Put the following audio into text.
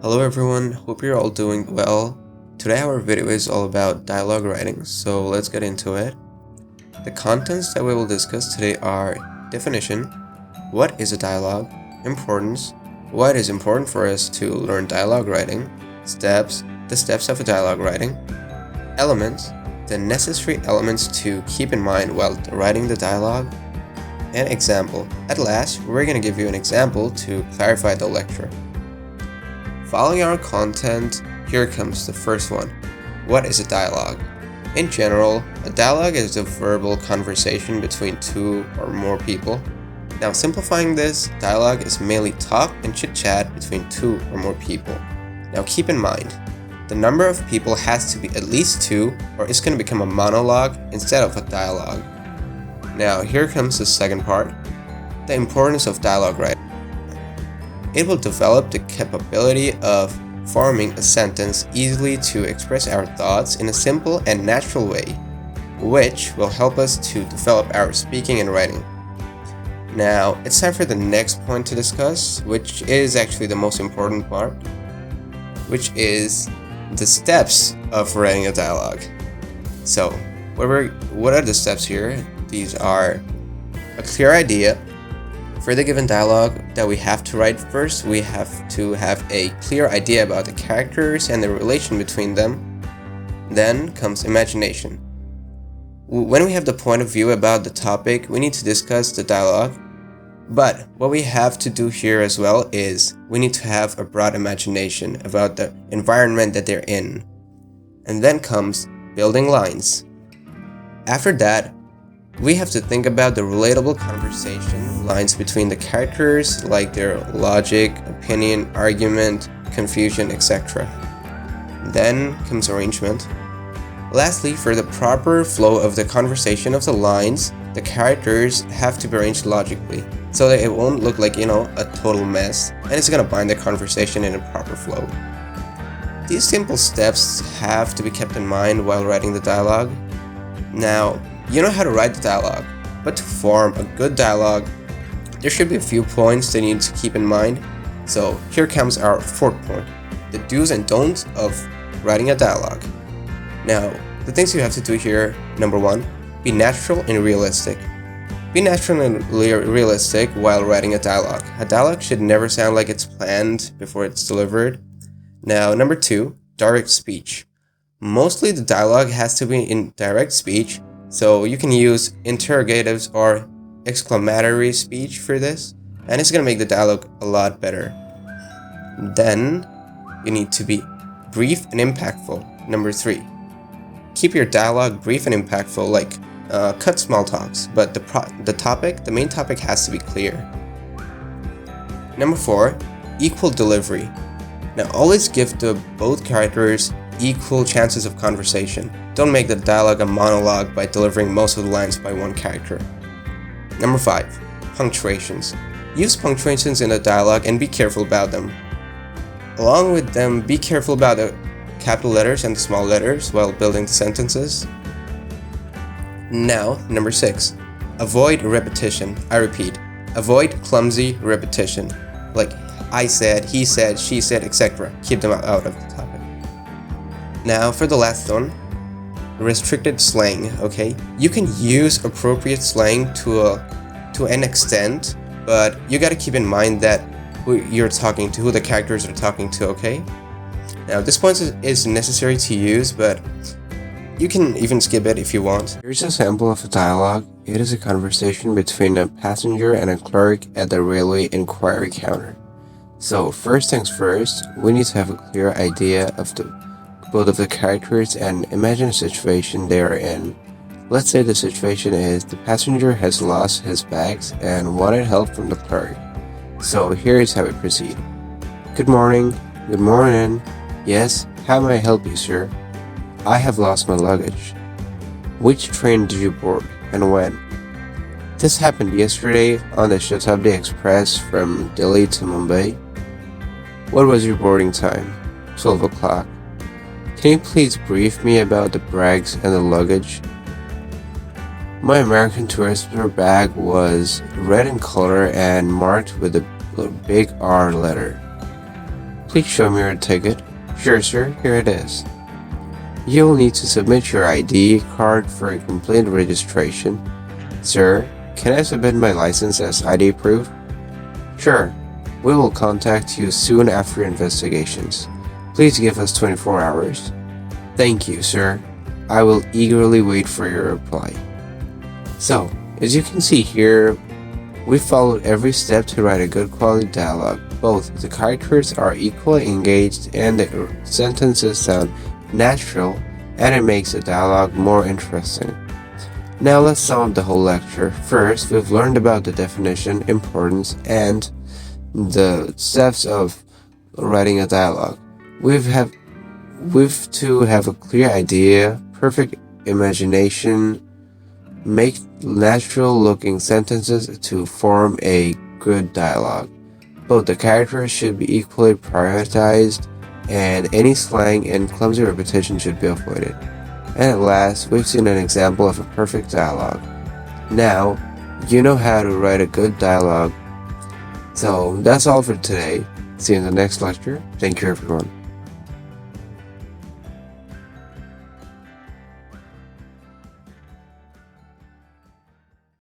Hello everyone, hope you're all doing well. Today our video is all about dialogue writing, so let's get into it. The contents that we will discuss today are definition, what is a dialogue, importance, why it is important for us to learn dialogue writing, the steps of a dialogue writing, elements, the necessary elements to keep in mind while writing the dialogue, and example. At last, we're going to give you an example to clarify the lecture. Following our content, here comes the first one. What is a dialogue? In general, a dialogue is a verbal conversation between two or more people. Now, simplifying this, dialogue is mainly talk and chit-chat between two or more people. Now, keep in mind, the number of people has to be at least two, or it's going to become a monologue instead of a dialogue. Now, here comes the second part, the importance of dialogue writing. It will develop the capability of forming a sentence easily to express our thoughts in a simple and natural way, which will help us to develop our speaking and writing. Now, it's time for the next point to discuss, which is actually the most important part, which is the steps of writing a dialogue. So, what are the steps here? These are a clear idea. For the given dialogue that we have to write first, we have to have a clear idea about the characters and the relation between them. Then comes imagination. When we have the point of view about the topic, we need to discuss the dialogue. But what we have to do here as well is we need to have a broad imagination about the environment that they're in. And then comes building lines. After that, we have to think about the relatable conversation lines between the characters, like their logic, opinion, argument, confusion, etc. Then comes arrangement. Lastly, for the proper flow of the conversation of the lines, the characters have to be arranged logically, so that it won't look like, a total mess, and it's gonna bind the conversation in a proper flow. These simple steps have to be kept in mind while writing the dialogue. Now, you know how to write the dialogue, but to form a good dialogue, there should be a few points that you need to keep in mind. So here comes our fourth point, the do's and don'ts of writing a dialogue. Now, the things you have to do here, number one, be natural and realistic. Be natural and realistic while writing a dialogue. A dialogue should never sound like it's planned before it's delivered. Now, number two, direct speech. Mostly the dialogue has to be in direct speech, so you can use interrogatives or exclamatory speech for this, and it's gonna make the dialogue a lot better. Then, you need to be brief and impactful. Number three, keep your dialogue brief and impactful, like cut small talks, but the main topic has to be clear. Number four, equal delivery. Now, always give both characters equal chances of conversation. Don't make the dialogue a monologue by delivering most of the lines by one character. Number 5. Punctuations. Use punctuations in the dialogue and be careful about them. Along with them, be careful about the capital letters and the small letters while building the sentences. Now, number 6. Avoid repetition. I repeat, avoid clumsy repetition. Like I said, he said, she said, etc. Keep them out of the topic. Now, for the last one, restricted slang, okay? You can use appropriate slang to an extent, but you gotta keep in mind that who you're talking to, who the characters are talking to, okay? Now, this point is necessary to use, but you can even skip it if you want. Here's a sample of a dialogue. It is a conversation between a passenger and a clerk at the railway inquiry counter. So, first things first, we need to have a clear idea of both of the characters and imagine a situation they are in. Let's say the situation is the passenger has lost his bags and wanted help from the clerk. So here is how we proceed. Good morning. Good morning. Yes, how may I help you, sir? I have lost my luggage. Which train did you board and when? This happened yesterday on the Shatabdi Express from Delhi to Mumbai. What was your boarding time? 12 o'clock. Can you please brief me about the bags and the luggage? My American Tourister bag was red in color and marked with a big R letter. Please show me your ticket. Sure, sir, here it is. You'll need to submit your ID card for a complete registration. Sir, can I submit my license as ID proof? Sure. We will contact you soon after investigations. Please give us 24 hours. Thank you, sir. I will eagerly wait for your reply. So, as you can see here, we followed every step to write a good quality dialogue. Both the characters are equally engaged and the sentences sound natural, and it makes the dialogue more interesting. Now let's sum up the whole lecture. First, we've learned about the definition, importance, and the steps of writing a dialogue. We've to have a clear idea, perfect imagination, make natural looking sentences to form a good dialogue. Both the characters should be equally prioritized, and any slang and clumsy repetition should be avoided. And at last, we've seen an example of a perfect dialogue. Now, you know how to write a good dialogue. So that's all for today. See you in the next lecture. Thank you, everyone.